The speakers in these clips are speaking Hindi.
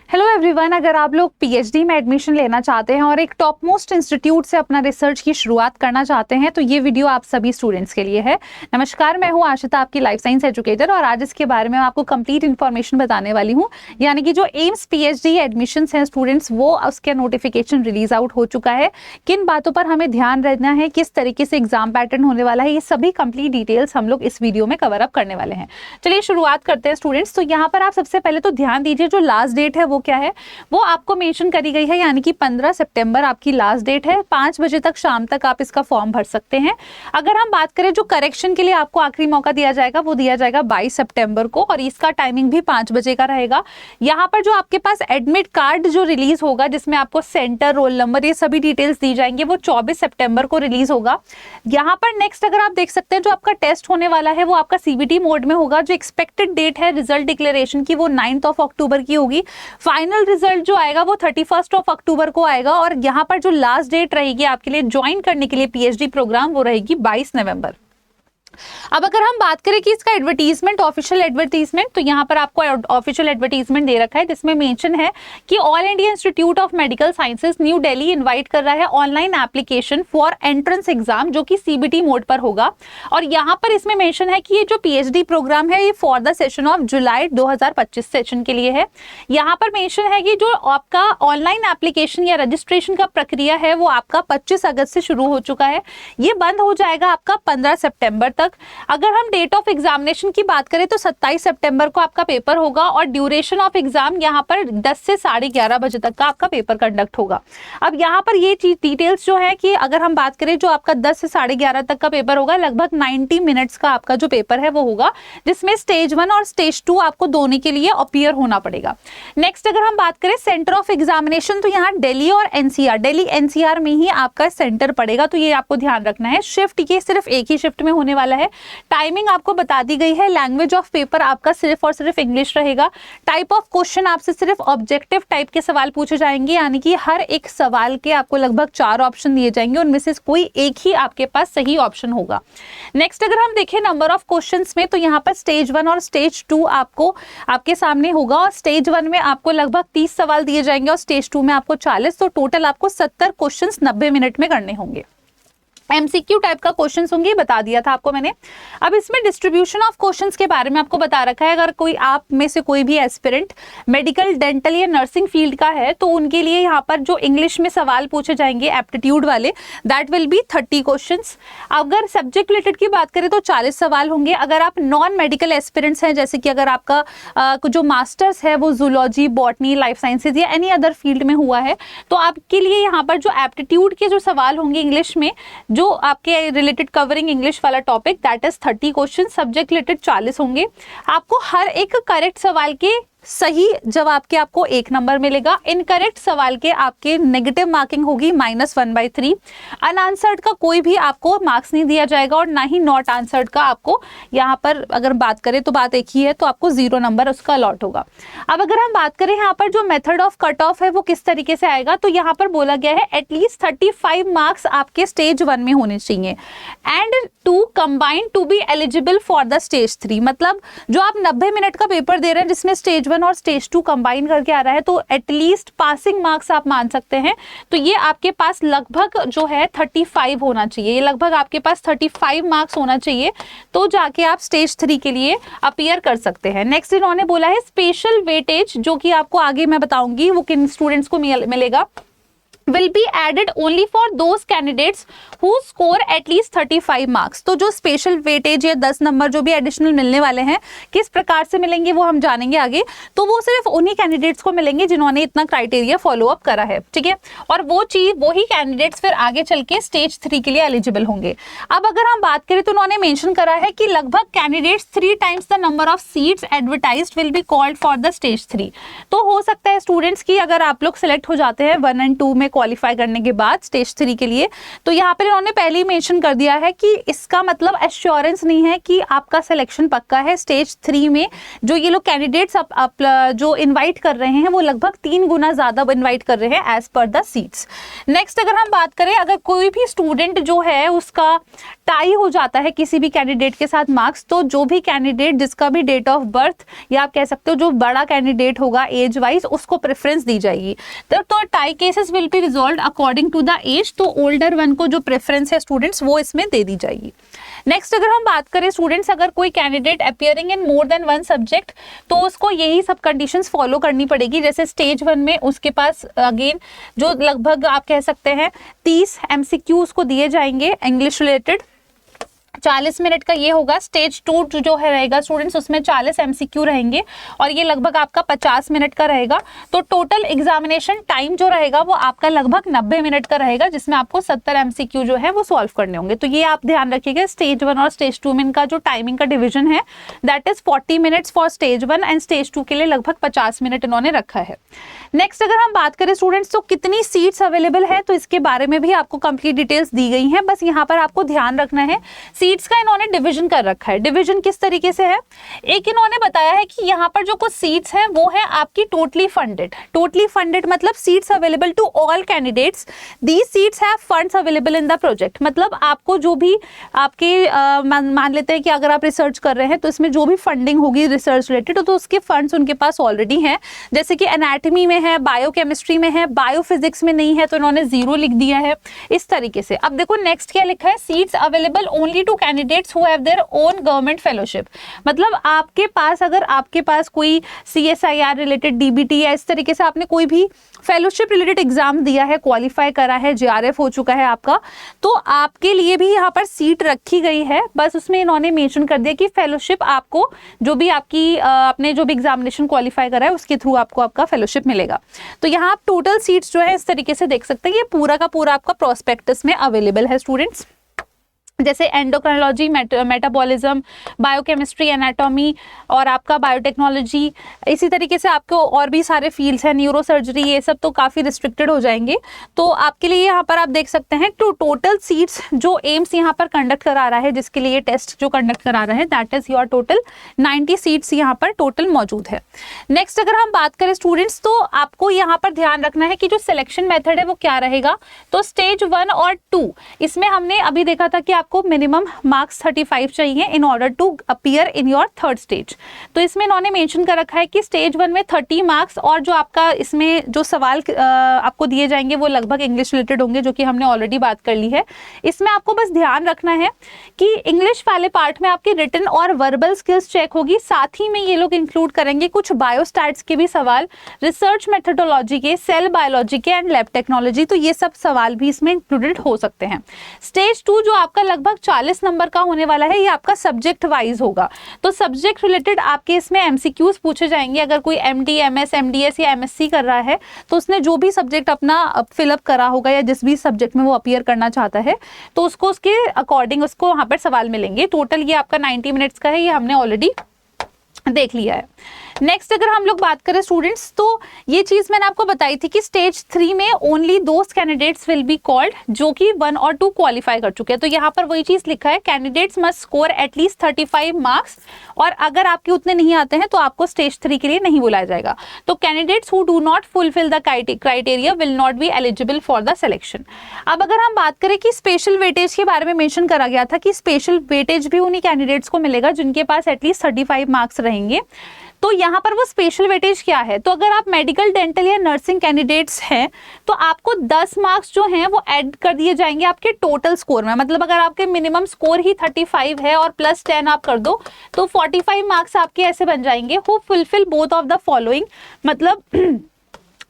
हेलो एवरीवन, अगर आप लोग पीएचडी में एडमिशन लेना चाहते हैं और एक टॉप मोस्ट इंस्टीट्यूट से अपना रिसर्च की शुरुआत करना चाहते हैं तो ये वीडियो आप सभी स्टूडेंट्स के लिए है। नमस्कार, मैं हूं आशिता, आपकी लाइफ साइंस एजुकेटर, और आज इसके बारे में आपको कंप्लीट इन्फॉर्मेशन बताने वाली हूं। यानी कि जो एम्स पीएचडी एडमिशंस हैं स्टूडेंट्स, वो उसका नोटिफिकेशन रिलीज आउट हो चुका है। किन बातों पर हमें ध्यान रखना है, किस तरीके से एग्जाम पैटर्न होने वाला है, ये सभी कंप्लीट डिटेल्स हम लोग इस वीडियो में कवर अप करने वाले हैं। चलिए शुरुआत करते हैं स्टूडेंट्स। तो यहाँ पर आप सबसे पहले तो ध्यान दीजिए, जो लास्ट डेट है वो क्या है, वो आपको मेंशन करी गई है। यानी कि 15 सितंबर आपकी लास्ट डेट है। 5 बजे तक, शाम तक आप इसका फॉर्म भर सकते हैं। अगर हम बात करें जो करेक्शन के लिए आपको आखिरी मौका दिया जाएगा, वो दिया जाएगा 22 सितंबर को, और इसका टाइमिंग भी 5 बजे का रहेगा। यहाँ पर जो आपके पास एडमिट कार्ड जो रिलीज होगा, जिसमें आपको सेंटर, रोल नंबर, ये सभी डिटेल्स दी जाएंगे, वो 24 सितंबर को रिलीज होगा। यहाँ पर नेक्स्ट अगर आप देख सकते हैं, जो आपका टेस्ट होने वाला है वो आपका सीबीटी मोड में होगा। जो एक्सपेक्टेड डेट है रिजल्ट डिक्लेरेशन की, वो 9 अक्टूबर की होगी। फाइनल रिजल्ट जो आएगा वो 31 अक्टूबर को आएगा। और यहाँ पर जो लास्ट डेट रहेगी आपके लिए ज्वाइन करने के लिए पीएचडी प्रोग्राम, वो रहेगी 22 नवंबर। अब अगर हम बात करें कि इसका एडवर्टीजमेंट, ऑफिशियल एडवर्टीजमेंट, तो यहाँ पर आपको ऑफिशियल एडवर्टीजमेंट दे रखा है, जिसमें मेंशन है कि all India institute of medical sciences new Delhi invite कर रहा है online application for entrance exam, जो कि सीबीटी मोड पर होगा। और यहाँ पर इसमें मेंशन है कि ये जो पीएचडी प्रोग्राम है, ये for the session of July 2025 session के लिए है। यहाँ पर मेंशन है कि जो आपका ऑनलाइन एप्लीकेशन या रजिस्ट्रेशन का प्रक्रिया है, वो आपका 25 अगस्त से शुरू हो चुका है। ये बंद हो जाएगा आपका 15 सितंबर तक। अगर हम डेट ऑफ एग्जामिनेशन की बात करें तो 27 सितंबर को आपका पेपर होगा, और ड्यूरेशन ऑफ एग्जाम यहाँ पर 10 से 11:30 बजे तक का आपका पेपर कंडक्ट होगा। अब यहाँ पर ये चीज डिटेल्स जो है कि अगर हम बात करें, जो आपका 10 से 11:30 तक का पेपर होगा, लगभग 90 मिनट्स का आपका जो पेपर है वो होगा, जिसमें स्टेज 1 और स्टेज 2 आपको दोनों के लिए अपीयर होना पड़ेगा। नेक्स्ट अगर हम बात करें सेंटर ऑफ एग्जामिनेशन, तो यहाँ दिल्ली और एनसीआर, दिल्ली एनसीआर में ही आपका सेंटर पड़ेगा, तो ये आपको ध्यान रखना है। शिफ्ट ये सिर्फ एक ही शिफ्ट में होने वाला है। टाइमिंग आपको बता दी गई है। लैंग्वेज ऑफ पेपर आपका सिर्फ और सिर्फ इंग्लिश रहेगा। टाइप ऑफ क्वेश्चन आपसे सिर्फ ऑब्जेक्टिव टाइप के सवाल पूछे जाएंगे, यानी कि हर एक सवाल के आपको लगभग 4 ऑप्शन दिए जाएंगे, उनमें से कोई एक ही आपके पास सही ऑप्शन होगा। नेक्स्ट अगर हम देखें नंबर ऑफ क्वेश्चंस में, तो यहाँ पर स्टेज 1 और स्टेज 2 आपको आपके सामने होगा। और स्टेज 1 में आपको लगभग 30 सवाल दिए जाएंगे और स्टेज 2 में आपको 40। तो टोटल आपको 70 क्वेश्चंस 90 मिनट में करने होंगे। एमसीक्यू टाइप का क्वेश्चंस होंगे, बता दिया था आपको मैंने। अब इसमें डिस्ट्रीब्यूशन ऑफ क्वेश्चंस के बारे में आपको बता रखा है। अगर कोई आप में से कोई भी एस्पिरेंट मेडिकल, डेंटल या नर्सिंग फील्ड का है, तो उनके लिए यहाँ पर जो इंग्लिश में सवाल पूछे जाएंगे एप्टीट्यूड वाले, दैट विल बी 30 क्वेश्चंस। अगर सब्जेक्ट रिलेटेड की बात करें तो 40 सवाल होंगे। अगर आप नॉन मेडिकल एस्पिरेंट्स हैं, जैसे कि अगर आपका जो मास्टर्स है वो जूलॉजी, बॉटनी, लाइफ साइंसेज या एनी अदर फील्ड में हुआ है, तो आपके लिए यहाँ पर जो एप्टीट्यूड के जो सवाल होंगे इंग्लिश में, जो आपके रिलेटेड कवरिंग इंग्लिश वाला topic, that is 30 question. Subject related 40 होंगे। आपको हर एक करेक्ट सवाल के सही जवाब के आपको 1 नंबर मिलेगा। इनकरेक्ट सवाल के आपके नेगेटिव मार्किंग होगी -1/3। अनआंसर्ड का कोई भी आपको मार्क्स नहीं दिया जाएगा, और ना ही नॉट आंसर्ड का आपको यहाँ पर अगर बात करें तो बात एक ही है, तो आपको 0 नंबर उसका अलॉट होगा। अब अगर हम बात करें यहाँ पर जो मेथड ऑफ कट ऑफ है वो किस तरीके से आएगा, तो यहाँ पर बोला गया है एटलीस्ट 35 मार्क्स आपके स्टेज 1 में होने चाहिए, and to combine to be eligible for the stage 3। मतलब जो आप 90 मिनट का पेपर दे रहे हैं, जिसमें स्टेज 1 और स्टेज 2 कंबाइन करके आ रहा है, तो एटलीस्ट पासिंग मार्क्स आप मान सकते हैं। तो ये आपके पास लगभग जो है 35 होना चाहिए। ये लगभग आपके पास 35 मार्क्स होना चाहिए, तो जाके आप स्टेज 3 के लिए अपीयर कर सकते हैं। नेक्स्ट इन्होंने बोला है स्पेशल वेटेज, जो कि आपको आगे मैं बताऊंगी वो किन स्टूडेंट्स को मिलेगा, will be added only for those candidates who score at least 35 marks। तो जो स्पेशल वेटेज या 10 नंबर जो भी एडिशनल मिलने वाले हैं, किस प्रकार से मिलेंगे वो हम जानेंगे आगे। तो वो सिर्फ उन्हीं कैंडिडेट्स को मिलेंगे जिन्होंने इतना क्राइटेरिया फॉलो अप करा है, ठीक है। और वो चीज, वही कैंडिडेट्स फिर आगे चल के स्टेज 3 के लिए एलिजिबल होंगे। अब अगर हम बात करें तो उन्होंने मेंशन करा है कि लगभग candidates 3 times the number of seats advertised will be called for the stage 3। तो हो सकता है स्टूडेंट्स की, अगर आप लोग सिलेक्ट हो जाते हैं 1 और 2 में क्वालिफाई करने के बाद स्टेज 3 के लिए। तो यहाँ पर इन्होंने पहले ही मेंशन कर दिया है कि इसका मतलब एश्योरेंस नहीं है कि आपका सिलेक्शन पक्का है। स्टेज 3 में जो ये लोग कैंडिडेट्स जो इन्वाइट कर रहे हैं वो लगभग 3 गुना ज़्यादा इन्वाइट कर रहे हैं as per the seats. Next अगर हम बात करें, अगर कोई भी स्टूडेंट जो है उसका टाई हो जाता है किसी भी कैंडिडेट के साथ मार्क्स, तो जो भी कैंडिडेट जिसका भी डेट ऑफ बर्थ या आप कह सकते हो जो बड़ा कैंडिडेट होगा एज वाइज उसको प्रेफरेंस दी जाएगी। तो tie cases will be resolved according to the age, तो ओल्डर वन को जो प्रेफरेंस है स्टूडेंट्स वो इसमें दे दी जाएगी। नेक्स्ट अगर हम बात करें स्टूडेंट्स, अगर कोई candidate appearing in more than one subject तो उसको यही सब कंडीशंस फॉलो करनी पड़ेगी। जैसे स्टेज 1 में उसके पास अगेन जो लगभग आप कह सकते हैं 30 MCQ उसको दिए जाएंगे इंग्लिश रिलेटेड, 40 मिनट का ये होगा। स्टेज 2 जो है रहेगा स्टूडेंट्स उसमें 40 MCQ रहेंगे और ये लगभग आपका 50 मिनट का रहेगा। तो टोटल एग्जामिनेशन टाइम जो रहेगा वो आपका लगभग 90 मिनट का रहेगा, जिसमें आपको 70 MCQ जो है वो सॉल्व करने होंगे। तो ये आप ध्यान रखिएगा, स्टेज 1 और स्टेज 2 में इनका जो टाइमिंग का डिवीजन है that is 40 minutes for stage 1 and stage 2 के लिए लगभग 50 मिनट इन्होंने रखा है। नेक्स्ट अगर हम बात करें स्टूडेंट्स तो कितनी सीट्स अवेलेबल है, तो इसके बारे में भी आपको कंप्लीट डिटेल्स दी गई हैं। बस यहाँ पर आपको ध्यान रखना है सीट्स का इन्होंने डिवीजन कर रखा है। डिवीजन किस तरीके से है, एक इन्होंने बताया है कि यहाँ पर जो कुछ सीट्स हैं वो है आपकी टोटली फंडेड। टोटली फंडेड मतलब seats available to all candidates, these seats have funds available in the project. मतलब आपको जो भी आपके मान लेते हैं कि अगर आप रिसर्च कर रहे हैं तो इसमें जो भी फंडिंग होगी रिसर्च रिलेटेड तो उसके फंड्स उनके पास ऑलरेडी हैं। जैसे कि एनाटॉमी में है, बायोकेमिस्ट्री में है, बायोफिजिक्स में नहीं है तो इन्होंने 0 लिख दिया है इस तरीके से। अब देखो नेक्स्ट क्या लिखा है, seats available only to candidates who have their own government fellowship. मतलब आपके पास अगर आपके पास कोई CSIR रिलेटेड DBT या इस तरीके से आपने कोई भी फेलोशिप रिलेटेड एग्जाम दिया है, क्वालिफाई करा है, JRF हो चुका है आपका, तो आपके लिए भी यहाँ पर सीट रखी गई है। बस उसमें इन्होंने मेंशन कर दिया कि फेलोशिप आपको जो भी आपकी आपने जो भी एग्जामिनेशन क्वालिफाई करा है उसके थ्रू आपको आपका फेलोशिप मिलेगा। तो यहाँ आप टोटल सीट्स जो है इस तरीके से देख सकते हैं, ये पूरा का पूरा आपका प्रोस्पेक्टस में अवेलेबल है स्टूडेंट्स। जैसे एंडोक्राइनोलॉजी, मेटाबॉलिज्म, बायोकेमिस्ट्री, एनाटॉमी और आपका बायोटेक्नोलॉजी, इसी तरीके से आपको और भी सारे फील्ड्स हैं, न्यूरोसर्जरी, ये सब तो काफ़ी रिस्ट्रिक्टेड हो जाएंगे। तो आपके लिए यहाँ पर आप देख सकते हैं तो टोटल सीट्स जो एम्स यहाँ पर कंडक्ट करा रहा है, जिसके लिए टेस्ट जो कंडक्ट करा रहा है that is your total 90 seats यहाँ पर टोटल मौजूद है। नेक्स्ट अगर हम बात करें स्टूडेंट्स तो आपको यहाँ पर ध्यान रखना है कि जो सिलेक्शन मेथड है वो क्या रहेगा। तो स्टेज 1 और 2 इसमें हमने अभी देखा था कि को मिनिमम मार्क्स 35 चाहिए in order to appear in your third stage. तो इसमें इन्होंने मेंशन कर रखा है कि स्टेज 1 में 30 मार्क्स और जो आपका इसमें जो सवाल आपको दिए जाएंगे वो लगभग इंग्लिश रिलेटेड होंगे, जो कि हमने ऑलरेडी बात कर ली है। इसमें आपको बस ध्यान रखना है कि इंग्लिश वाले पार्ट में आपकी रिटन और वर्बल स्किल्स चेक होगी, साथ ही में ये लोग इंक्लूड करेंगे कुछ बायोस्टैट्स के भी सवाल, रिसर्च मेथोडोलॉजी के, सेल बायोलॉजी के एंड लैब टेक्नोलॉजी, तो ये सब सवाल भी इसमें इंक्लूडेड हो सकते हैं। स्टेज 2 जो आपका लगभग 40 नंबर का होने वाला है, ये आपका सब्जेक्ट वाइज होगा। तो सब्जेक्ट रिलेटेड आपके इसमें MCQs पूछे जाएंगे। अगर कोई MD, MS, MDS या MSc कर रहा है तो उसने जो भी सब्जेक्ट अपना फिलअप करा होगा या जिस भी सब्जेक्ट में वो अपीयर करना चाहता है तो उसको उसके अकॉर्डिंग उसको वहां पर सवाल मिलेंगे। टोटल ये आपका 90 मिनट्स का है, ये हमने ऑलरेडी देख लिया है। नेक्स्ट अगर हम लोग बात करें स्टूडेंट्स तो ये चीज मैंने आपको बताई थी कि स्टेज 3 में only those candidates will be called जो कि 1 और 2 क्वालिफाई कर चुके हैं। तो यहाँ पर वही चीज लिखा है, candidates must score at least 35 marks, और अगर आपके उतने नहीं आते हैं तो आपको स्टेज 3 के लिए नहीं बुलाया जाएगा। तो candidates who do not fulfil the criteria will not be eligible for the selection. अब अगर हम बात करें कि स्पेशल वेटेज के बारे में मेंशन करा गया था कि स्पेशल वेटेज भी उन्हीं कैंडिडेट्स को मिलेगा जिनके पास एटलीस्ट 35 मार्क्स रहेंगे। तो यहाँ पर वो स्पेशल वेटेज क्या है, तो अगर आप मेडिकल, डेंटल या नर्सिंग कैंडिडेट्स हैं तो आपको 10 मार्क्स जो हैं वो ऐड कर दिए जाएंगे आपके टोटल स्कोर में। मतलब अगर आपके मिनिमम स्कोर ही 35 है और प्लस 10 आप कर दो तो 45 मार्क्स आपके ऐसे बन जाएंगे। Who fulfil both of the following, मतलब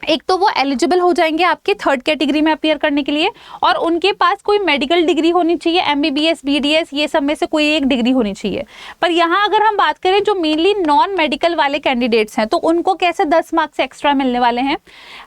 एक तो वो एलिजिबल हो जाएंगे आपके थर्ड कैटेगरी में अपीयर करने के लिए, और उनके पास कोई मेडिकल डिग्री होनी चाहिए, MBBS, BDS, ये सब में से कोई एक डिग्री होनी चाहिए। पर यहाँ अगर हम बात करें जो मेनली नॉन मेडिकल वाले कैंडिडेट्स हैं तो उनको कैसे 10 मार्क्स एक्स्ट्रा मिलने वाले हैं।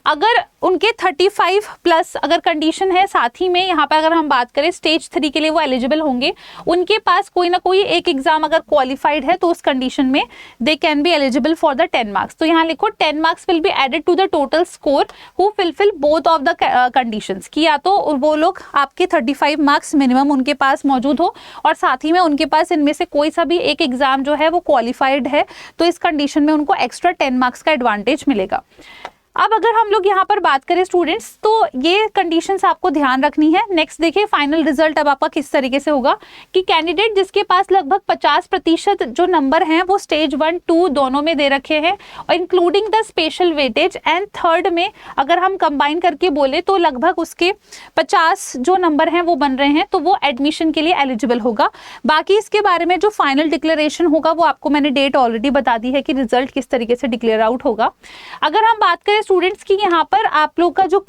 अगर उनके 35 प्लस अगर कंडीशन है, साथ ही में यहाँ पर अगर हम बात करें स्टेज 3 के लिए वो एलिजिबल होंगे, उनके पास कोई ना कोई एक एग्जाम अगर क्वालिफाइड है तो उस कंडीशन में they can be eligible for the 10 marks. तो यहाँ लिखो 10 marks will be added to the total total score who fulfil both of the conditions, कि या तो वो लोग आपके 35 मार्क्स मिनिमम उनके पास मौजूद हो और साथ ही में उनके पास इनमें से कोई सा भी एक एग्जाम जो है वो क्वालिफाइड है, तो इस कंडीशन में उनको एक्स्ट्रा 10 मार्क्स का एडवांटेज मिलेगा। अब अगर हम लोग यहाँ पर बात करें स्टूडेंट्स, तो ये कंडीशंस आपको ध्यान रखनी है। नेक्स्ट देखिए फाइनल रिजल्ट अब आपका किस तरीके से होगा कि कैंडिडेट जिसके पास लगभग 50% जो नंबर हैं वो स्टेज 1, 2 दोनों में दे रखे हैं और including the special weightage, and third में अगर हम कंबाइन करके बोले तो लगभग उसके 50 जो नंबर हैं वो बन रहे हैं, तो वो एडमिशन के लिए एलिजिबल होगा। बाकी इसके बारे में जो फाइनल डिक्लेरेशन होगा वो आपको मैंने डेट ऑलरेडी बता दी है कि रिजल्ट किस तरीके से डिक्लेयर आउट होगा। अगर हम बात करें स्टूडेंट्स की यहाँ पर आप लोग का जो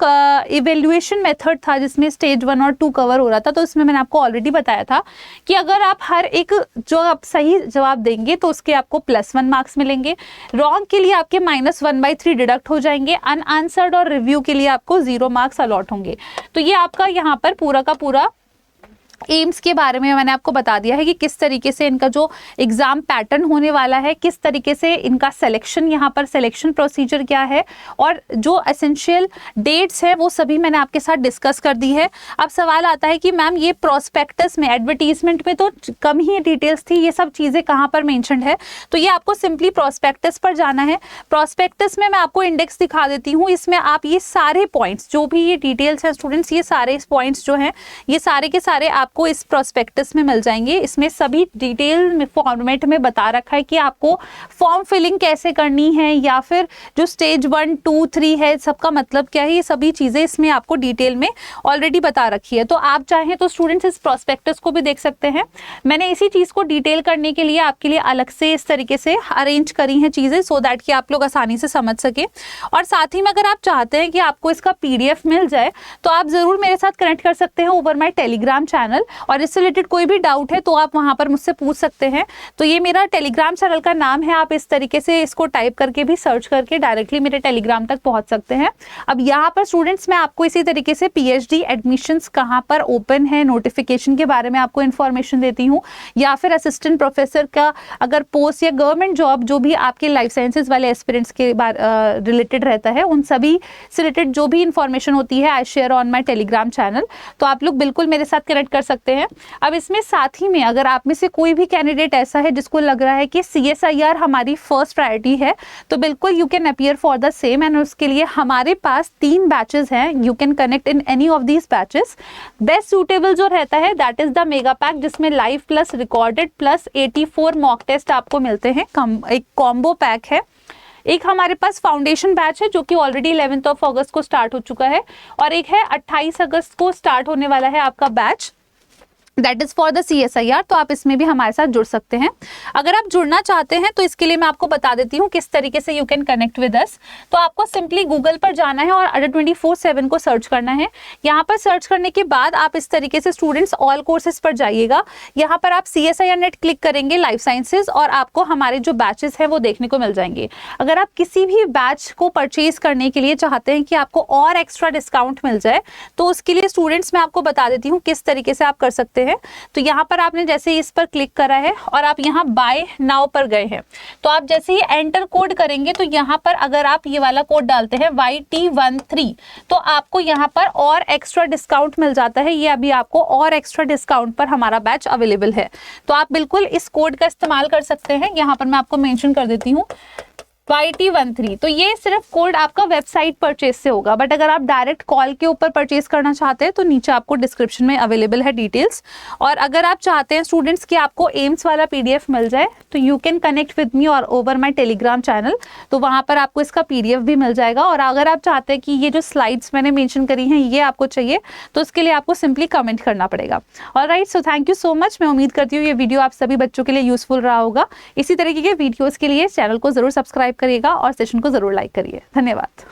इवेल्युएशन मेथड था जिसमें स्टेज 1 और 2 कवर हो रहा था, तो इसमें मैंने आपको ऑलरेडी बताया था कि अगर आप हर एक जो आप सही जवाब देंगे तो उसके आपको +1 मार्क्स मिलेंगे, रॉन्ग के लिए आपके -1/3 डिडक्ट हो जाएंगे, अनआंसर्ड और रिव्यू के लिए आपको 0 मार्क्स अलॉट होंगे। तो ये आपका यहाँ पर पूरा का पूरा एम्स के बारे में मैंने आपको बता दिया है कि किस तरीके से इनका जो एग्जाम पैटर्न होने वाला है, किस तरीके से इनका सिलेक्शन, यहाँ पर सिलेक्शन प्रोसीजर क्या है और जो एसेंशियल डेट्स है वो सभी मैंने आपके साथ डिस्कस कर दी है। अब सवाल आता है कि मैम ये प्रोस्पेक्टस में, एडवर्टीजमेंट में तो कम ही डिटेल्स थी, ये सब चीज़ें कहाँ पर मेंशन्ड है? तो ये आपको सिंपली प्रोस्पेक्टस पर जाना है। प्रोस्पेक्टस में मैं आपको इंडेक्स दिखा देती हूँ, इसमें आप ये सारे पॉइंट्स जो भी ये डिटेल्स हैं स्टूडेंट्स, ये सारे पॉइंट्स जो हैं ये सारे के सारे आपको इस प्रोस्पेक्टस में मिल जाएंगे। इसमें सभी डिटेल में फॉर्मेट में बता रखा है कि आपको फॉर्म फिलिंग कैसे करनी है या फिर जो स्टेज 1, 2, 3 है सबका मतलब क्या है, ये सभी चीज़ें इसमें आपको डिटेल में ऑलरेडी बता रखी है। तो आप चाहें तो स्टूडेंट्स इस प्रोस्पेक्टस को भी देख सकते हैं। मैंने इसी चीज़ को डिटेल करने के लिए आपके लिए अलग से इस तरीके से अरेंज करी हैं चीज़ें, सो दैट कि आप लोग आसानी से समझ सके। और साथ ही में अगर आप चाहते हैं कि आपको इसका PDF मिल जाए तो आप ज़रूर मेरे साथ कनेक्ट कर सकते हैं ओवर माई टेलीग्राम चैनल, और इससे रिलेटेड कोई भी डाउट है तो आप वहां पर मुझसे पूछ सकते हैं। तो ये मेरा टेलीग्राम चैनल का नाम है, आप इस तरीके से इसको टाइप करके भी सर्च करके डायरेक्टली मेरे टेलीग्राम तक पहुंच सकते हैं। अब यहाँ पर स्टूडेंट्स मैं आपको इसी तरीके से PhD एडमिशंस कहाँ पर ओपन है, नोटिफिकेशन के बारे में आपको इन्फॉर्मेशन देती हूँ, या फिर असिस्टेंट प्रोफेसर का अगर पोस्ट या गवर्नमेंट जॉब जो भी आपके लाइफ साइंसेज वाले एस्पिरेंट्स के रिलेटेड रहता है, उन सभी से रिलेटेड जो भी इंफॉर्मेशन होती है I share on my Telegram channel. तो आप लोग बिल्कुल मेरे साथ कनेक्ट कर सकते हैं। अब इसमें साथ ही में अगर आप में से कोई भी कैंडिडेट ऐसा है जिसको लग रहा है कि CSIR हमारी फर्स्ट प्रायोरिटी है, तो बिल्कुल you can appear for the same, and उसके लिए हमारे पास 3 बैचेस हैं। You can connect in any of these batches. Best suitable जो रहता है that is the mega pack, जिसमें live plus recorded plus 84 mock test आपको मिलते हैं। एक कॉम्बो पैक है। एक हमारे पास फाउंडेशन बैच है जो कि ऑलरेडी 11 अगस्त को स्टार्ट हो चुका है, और एक है 28 अगस्त को स्टार्ट होने वाला है आपका batch, that is for the CSIR। तो आप इसमें भी हमारे साथ जुड़ सकते हैं। अगर आप जुड़ना चाहते हैं तो इसके लिए मैं आपको बता देती हूँ किस तरीके से you can connect with us. तो आपको सिंपली गूगल पर जाना है और अडा 24/7 को सर्च करना है। यहाँ पर सर्च करने के बाद आप इस तरीके से स्टूडेंट्स ऑल कोर्सेज पर जाइएगा। यहाँ पर आप CSIR नेट क्लिक करेंगे, लाइफ साइंसेज, और आपको हमारे जो बैचेस हैं वो देखने को मिल जाएंगे। अगर आप किसी भी बैच को परचेज करने के लिए चाहते हैं कि आपको और एक्स्ट्रा डिस्काउंट मिल जाए, तो उसके लिए स्टूडेंट्स मैं आपको बता देती हूँ किस तरीके से आप कर सकते हैं। तो यहाँ पर आपने जैसे इस पर क्लिक करा है और आप यहाँ बाय नाउ पर गए हैं, तो आप जैसे ही एंटर कोड करेंगे तो यहाँ पर अगर आप ये वाला कोड डालते हैं YT13, तो आपको यहाँ पर और एक्स्ट्रा डिस्काउंट मिल जाता है। ये अभी आपको और एक्स्ट्रा डिस्काउंट पर हमारा बैच अवेलेबल है, तो आप बिल्कुल इस कोड का इस्तेमाल कर सकते हैं। यहाँ पर मैं आपको मेंशन कर देती हूँ YT13। तो ये सिर्फ कोड आपका वेबसाइट परचेज से होगा, बट अगर आप डायरेक्ट कॉल के ऊपर परचेज करना चाहते हैं तो नीचे आपको डिस्क्रिप्शन में अवेलेबल है डिटेल्स। और अगर आप चाहते हैं स्टूडेंट्स कि आपको एम्स वाला PDF मिल जाए, तो you can connect with me और ओवर माई टेलीग्राम चैनल, तो वहाँ पर आपको इसका PDF भी मिल जाएगा। और अगर आप चाहते हैं कि ये जो स्लाइड्स मैंने मेंशन करी हैं ये आपको चाहिए, तो उसके लिए आपको सिंपली कमेंट करना पड़ेगा। Alright, so thank you so much. मैं उम्मीद करती हूँ ये वीडियो आप सभी बच्चों के लिए यूजफुल रहा होगा। इसी तरीके के वीडियोज़ के लिए चैनल को जरूर सब्सक्राइब करिएगा और सेशन को जरूर लाइक करिए। धन्यवाद।